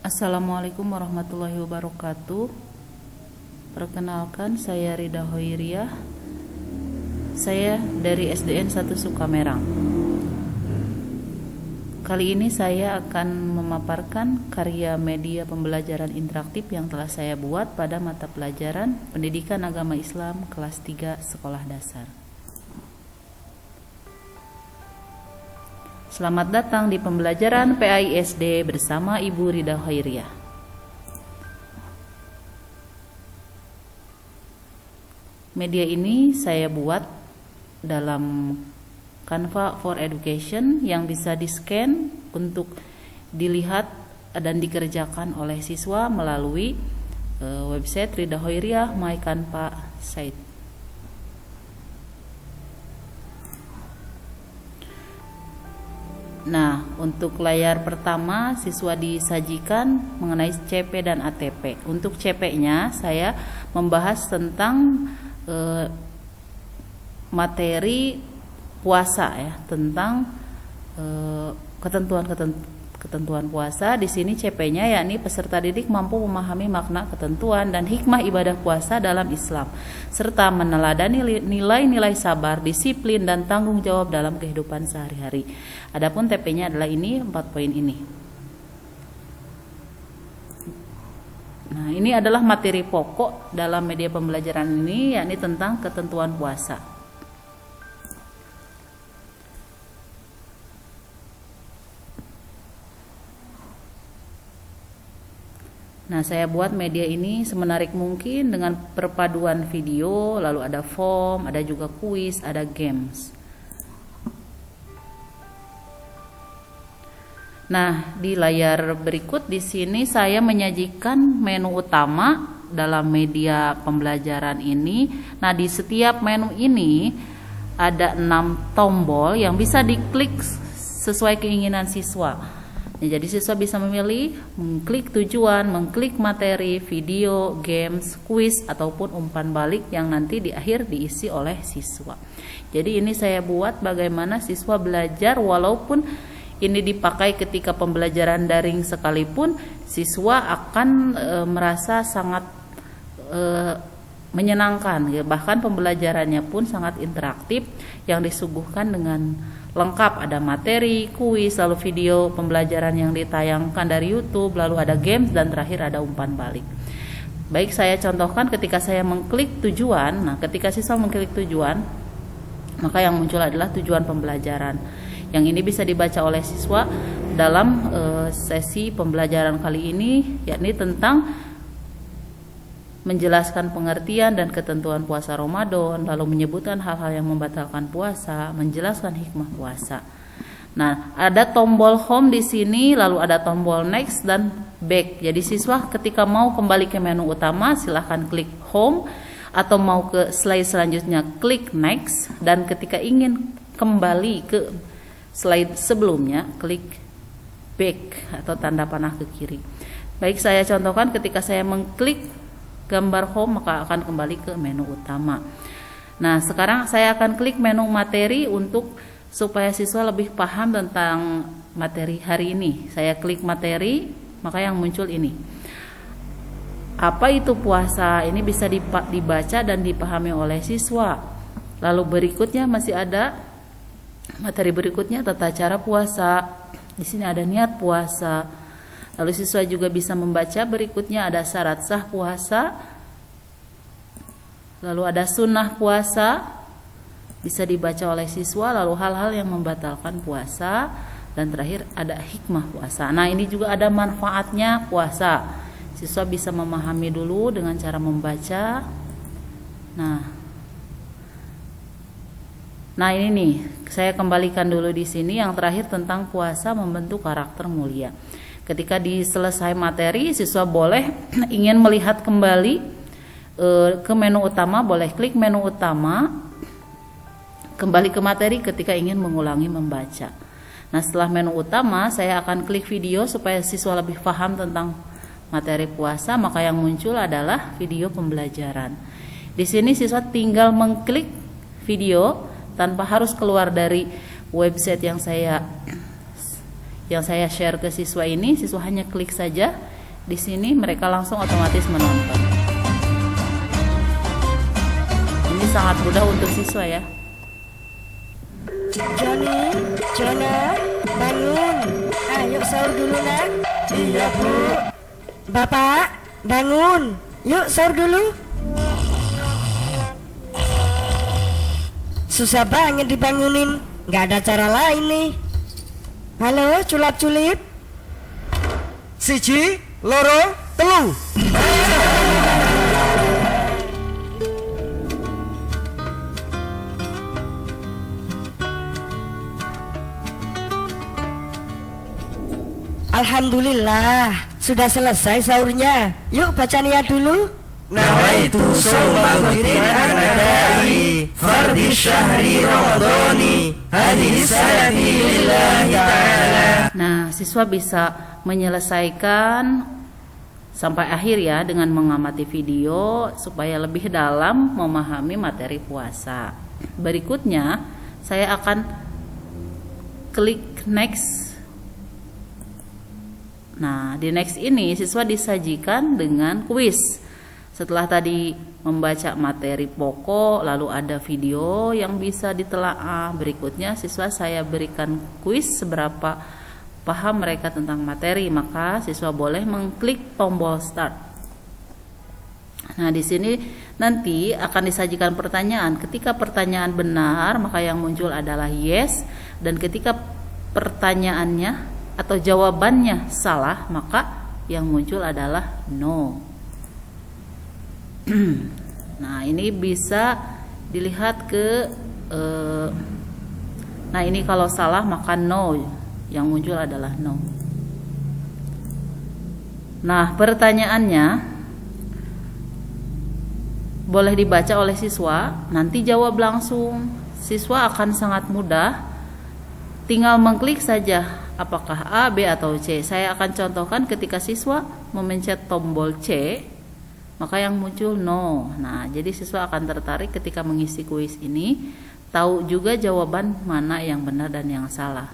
Assalamualaikum warahmatullahi wabarakatuh. Perkenalkan, saya Rida Hoiriah. Saya dari SDN 1 Sukamerang. Kali ini saya akan memaparkan karya media pembelajaran interaktif yang telah saya buat pada mata pelajaran Pendidikan Agama Islam kelas 3 Sekolah Dasar. Selamat datang di pembelajaran PAISD bersama Ibu Rida Hoiriah. Media ini saya buat dalam Canva for Education yang bisa di-scan untuk dilihat dan dikerjakan oleh siswa melalui website Rida Hoiriah My Canva site. Nah, untuk layar pertama siswa disajikan mengenai CP dan ATP. Untuk CP-nya saya membahas tentang materi puasa ya, tentang ketentuan puasa. Di sini CP-nya yakni peserta didik mampu memahami makna ketentuan dan hikmah ibadah puasa dalam Islam serta meneladani nilai-nilai sabar, disiplin dan tanggung jawab dalam kehidupan sehari-hari. Adapun TP-nya adalah ini 4 poin ini. Nah, ini adalah materi pokok dalam media pembelajaran ini yakni tentang ketentuan puasa. Nah, saya buat media ini semenarik mungkin dengan perpaduan video, lalu ada form, ada juga kuis, ada games. Nah, di layar berikut di sini saya menyajikan menu utama dalam media pembelajaran ini. Nah, di setiap menu ini ada 6 tombol yang bisa diklik sesuai keinginan siswa. Ya, jadi siswa bisa memilih mengklik tujuan, mengklik materi, video, games, kuis, ataupun umpan balik yang nanti di akhir diisi oleh siswa. Jadi ini saya buat bagaimana siswa belajar walaupun ini dipakai ketika pembelajaran daring sekalipun, siswa akan merasa sangat menyenangkan ya. Bahkan pembelajarannya pun sangat interaktif yang disuguhkan dengan lengkap, ada materi, kuis, lalu video pembelajaran yang ditayangkan dari YouTube, lalu ada games dan terakhir ada umpan balik. Baik, saya contohkan ketika saya mengklik tujuan. Nah, ketika siswa mengklik tujuan, maka yang muncul adalah tujuan pembelajaran. Yang ini bisa dibaca oleh siswa dalam sesi pembelajaran kali ini, yakni tentang menjelaskan pengertian dan ketentuan puasa Ramadan, lalu menyebutkan hal-hal yang membatalkan puasa, menjelaskan hikmah puasa. Nah, ada tombol home di sini, lalu ada tombol next dan back. Jadi siswa ketika mau kembali ke menu utama silahkan klik home, atau mau ke slide selanjutnya klik next, dan ketika ingin kembali ke slide sebelumnya klik back atau tanda panah ke kiri. Baik, saya contohkan ketika saya mengklik gambar home maka akan kembali ke menu utama. Nah, sekarang saya akan klik menu materi untuk supaya siswa lebih paham tentang materi hari ini. Saya klik materi, maka yang muncul ini. Apa itu puasa? Ini bisa dibaca dan dipahami oleh siswa. Lalu berikutnya masih ada materi berikutnya tata cara puasa. Di sini ada niat puasa. Lalu siswa juga bisa membaca berikutnya ada syarat sah puasa. Lalu ada sunnah puasa. Bisa dibaca oleh siswa, lalu hal-hal yang membatalkan puasa, dan terakhir ada hikmah puasa. Nah, ini juga ada manfaatnya puasa. Siswa bisa memahami dulu dengan cara membaca. Nah, ini nih, saya kembalikan dulu di sini yang terakhir tentang puasa membentuk karakter mulia. Ketika diselesai materi, siswa boleh ingin melihat kembali ke menu utama, boleh klik menu utama, kembali ke materi ketika ingin mengulangi membaca. Nah, setelah menu utama, saya akan klik video supaya siswa lebih paham tentang materi puasa, maka yang muncul adalah video pembelajaran. Di sini siswa tinggal mengklik video tanpa harus keluar dari website yang saya share ke siswa ini. Siswa hanya klik saja di sini mereka langsung otomatis menonton. Ini sangat mudah untuk siswa ya. Joni, Jona, bangun. Ayo sahur dulu nak. Iya bu. Bapak, bangun. Yuk sahur dulu. Susah banget dibangunin. Gak ada cara lain nih. Halo, culap-culip. Siji, loro, telu. Alhamdulillah, sudah selesai sahurnya. Yuk baca niat dulu. Nawaitu sawma ghadin anadai fardi syahri ramadhani hadhihi sanati lillahi ta'ala. Nah, siswa bisa menyelesaikan sampai akhir ya dengan mengamati video supaya lebih dalam memahami materi puasa. Berikutnya, saya akan klik next. Nah, di next ini siswa disajikan dengan kuis. Setelah tadi membaca materi pokok, lalu ada video yang bisa ditelaah. Berikutnya siswa saya berikan kuis seberapa paham mereka tentang materi, maka siswa boleh mengklik tombol start. Nah, di sini nanti akan disajikan pertanyaan. Ketika pertanyaan benar, maka yang muncul adalah yes, dan ketika pertanyaannya atau jawabannya salah, maka yang muncul adalah no. Nah, ini bisa dilihat ke nah ini kalau salah maka no, yang muncul adalah no. Nah, pertanyaannya boleh dibaca oleh siswa, nanti jawab langsung. Siswa akan sangat mudah, tinggal mengklik saja apakah A, B, atau C. Saya akan contohkan ketika siswa memencet tombol C, maka yang muncul no. Nah, jadi siswa akan tertarik ketika mengisi kuis ini, tahu juga jawaban mana yang benar dan yang salah.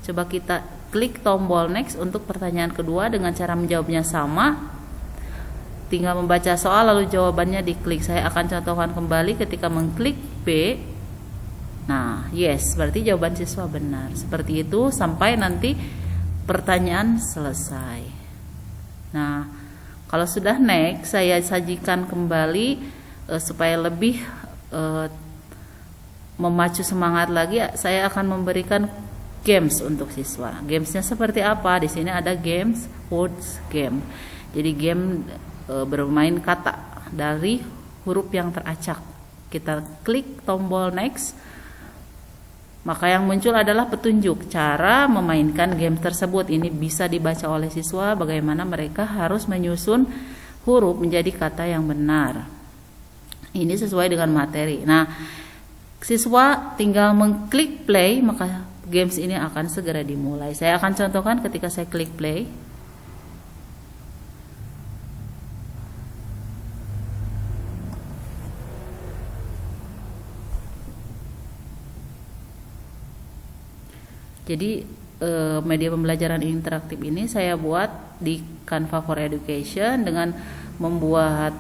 Coba kita klik tombol next untuk pertanyaan kedua dengan cara menjawabnya sama. Tinggal membaca soal lalu jawabannya diklik. Saya akan contohkan kembali ketika mengklik B. Nah, yes, berarti jawaban siswa benar. Seperti itu sampai nanti pertanyaan selesai. Nah, kalau sudah next, saya sajikan kembali supaya lebih memacu semangat lagi. Saya akan memberikan games untuk siswa. Gamesnya seperti apa? Di sini ada games, words game. Jadi game bermain kata dari huruf yang teracak. Kita klik tombol next, maka yang muncul adalah petunjuk cara memainkan game tersebut. Ini bisa dibaca oleh siswa bagaimana mereka harus menyusun huruf menjadi kata yang benar. Ini sesuai dengan materi. Nah, siswa tinggal mengklik play, maka games ini akan segera dimulai. Saya akan contohkan ketika saya klik play. Jadi media pembelajaran interaktif ini saya buat di Canva for Education dengan membuat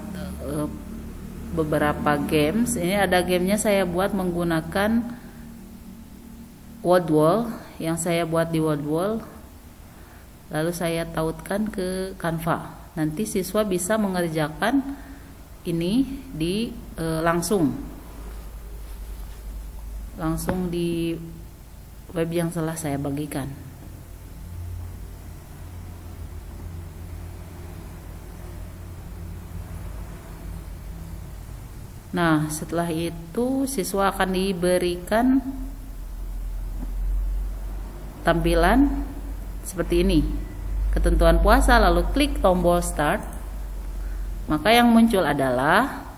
beberapa games. Ini ada gamenya saya buat menggunakan word wall yang saya buat di word wall, lalu saya tautkan ke Canva. Nanti siswa bisa mengerjakan ini di langsung di web yang telah saya bagikan. Nah, setelah itu siswa akan diberikan tampilan seperti ini. Ketentuan puasa, lalu klik tombol start. Maka yang muncul adalah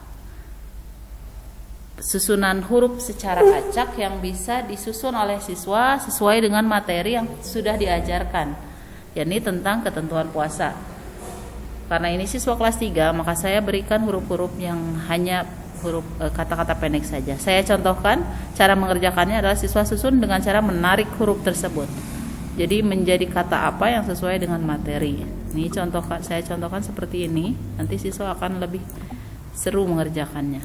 susunan huruf secara acak yang bisa disusun oleh siswa sesuai dengan materi yang sudah diajarkan, yakni tentang ketentuan puasa. Karena ini siswa kelas 3, maka saya berikan huruf-huruf yang hanya huruf kata-kata pendek saja. Saya contohkan cara mengerjakannya adalah siswa susun dengan cara menarik huruf tersebut. Jadi menjadi kata apa yang sesuai dengan materi. Ini saya contohkan seperti ini. Nanti siswa akan lebih seru mengerjakannya.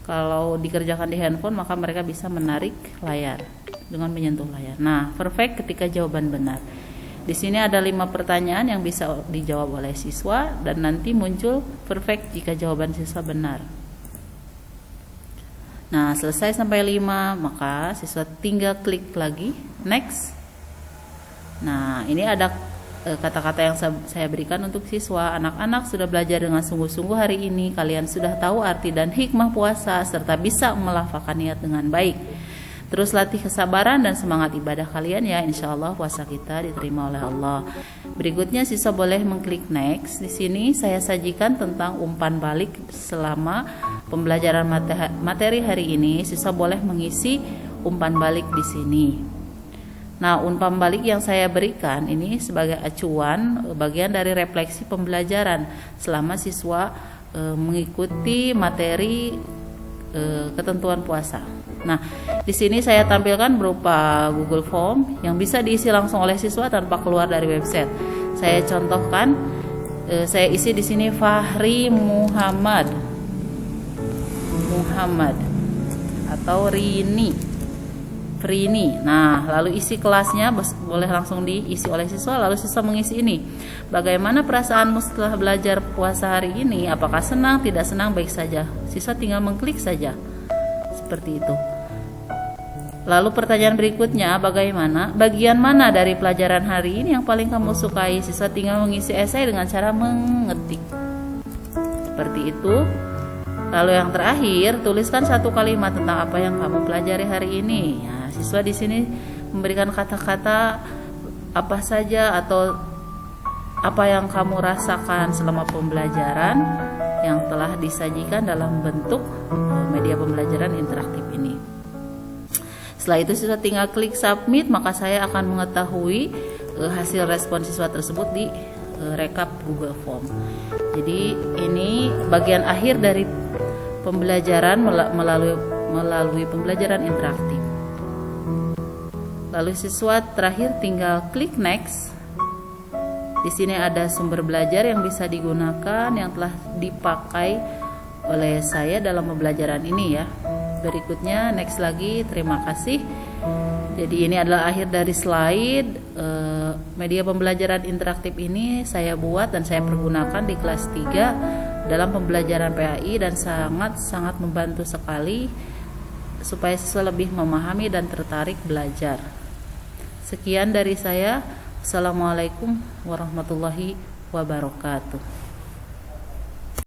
Kalau dikerjakan di handphone maka mereka bisa menarik layar dengan menyentuh layar. Nah, perfect ketika jawaban benar. Di sini ada 5 pertanyaan yang bisa dijawab oleh siswa dan nanti muncul perfect jika jawaban siswa benar. Nah, selesai sampai 5, maka siswa tinggal klik lagi next. Nah, ini ada kata-kata yang saya berikan untuk siswa. Anak-anak sudah belajar dengan sungguh-sungguh hari ini. Kalian sudah tahu arti dan hikmah puasa serta bisa melafalkan niat dengan baik. Terus latih kesabaran dan semangat ibadah kalian ya. Insya Allah puasa kita diterima oleh Allah. Berikutnya siswa boleh mengklik next. Di sini saya sajikan tentang umpan balik. Selama pembelajaran materi hari ini, siswa boleh mengisi umpan balik di sini. Nah, umpan balik yang saya berikan ini sebagai acuan bagian dari refleksi pembelajaran selama siswa mengikuti materi ketentuan puasa. Nah, di sini saya tampilkan berupa Google Form yang bisa diisi langsung oleh siswa tanpa keluar dari website. Saya contohkan, saya isi di sini Fahri Muhammad atau Rini. Nah, lalu isi kelasnya boleh langsung diisi oleh siswa. Lalu siswa mengisi ini. Bagaimana perasaanmu setelah belajar puasa hari ini? Apakah senang, tidak senang, baik saja? Siswa tinggal mengklik saja. Seperti itu. Lalu pertanyaan berikutnya, bagaimana? Bagian mana dari pelajaran hari ini yang paling kamu sukai? Siswa tinggal mengisi esai dengan cara mengetik. Seperti itu. Lalu yang terakhir, tuliskan 1 kalimat tentang apa yang kamu pelajari hari ini. Ya, siswa di sini memberikan kata-kata apa saja atau apa yang kamu rasakan selama pembelajaran yang telah disajikan dalam bentuk media pembelajaran interaktif ini. Setelah itu siswa tinggal klik submit, maka saya akan mengetahui hasil respon siswa tersebut di rekap Google Form. Jadi ini bagian akhir dari pembelajaran melalui pembelajaran interaktif. Lalu siswa terakhir tinggal klik next. Di sini ada sumber belajar yang bisa digunakan yang telah dipakai oleh saya dalam pembelajaran ini ya. Berikutnya next lagi, terima kasih. Jadi ini adalah akhir dari slide media pembelajaran interaktif ini saya buat dan saya pergunakan di kelas 3 dalam pembelajaran PAI dan sangat membantu sekali supaya siswa lebih memahami dan tertarik belajar. Sekian dari saya. Assalamualaikum warahmatullahi wabarakatuh.